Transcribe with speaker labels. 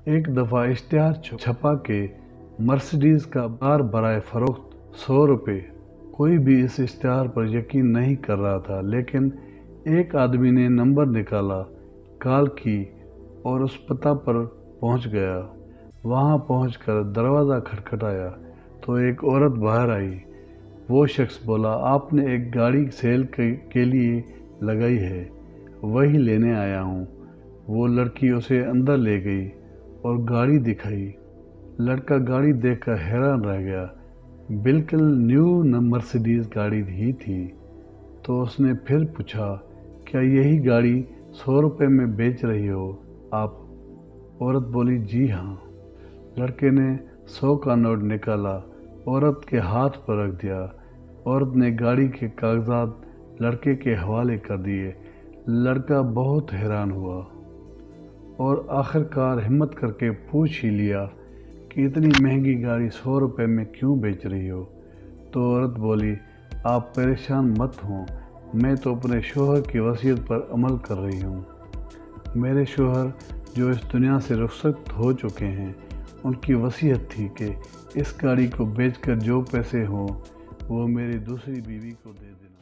Speaker 1: ایک دفعہ اشتہار چھپا کے مرسیڈیز کا کار برائے فروخت 100 روپے۔ کوئی بھی اس اشتہار پر یقین نہیں کر رہا تھا، لیکن ایک آدمی نے نمبر نکالا، کال کی اور اس پتہ پر پہنچ گیا۔ وہاں پہنچ کر دروازہ کھٹکھٹایا تو ایک عورت باہر آئی۔ وہ شخص بولا، آپ نے ایک گاڑی سیل کے لیے لگائی ہے، وہی لینے آیا ہوں۔ وہ لڑکی اسے اندر لے گئی اور گاڑی دکھائی۔ لڑکا گاڑی دیکھ کر حیران رہ گیا، بالکل نیو مرسیڈیز گاڑی ہی تھی۔ تو اس نے پھر پوچھا، کیا یہی گاڑی 100 روپے میں بیچ رہی ہو آپ؟ عورت بولی، جی ہاں۔ لڑکے نے 100 کا نوٹ نکالا، عورت کے ہاتھ پر رکھ دیا۔ عورت نے گاڑی کے کاغذات لڑکے کے حوالے کر دیے۔ لڑکا بہت حیران ہوا اور آخر کار ہمت کر کے پوچھ ہی لیا کہ اتنی مہنگی گاڑی 100 روپے میں کیوں بیچ رہی ہو؟ تو عورت بولی، آپ پریشان مت ہوں، میں تو اپنے شوہر کی وصیت پر عمل کر رہی ہوں۔ میرے شوہر جو اس دنیا سے رخصت ہو چکے ہیں، ان کی وصیت تھی کہ اس گاڑی کو بیچ کر جو پیسے ہوں وہ میری دوسری بیوی کو دے دینا۔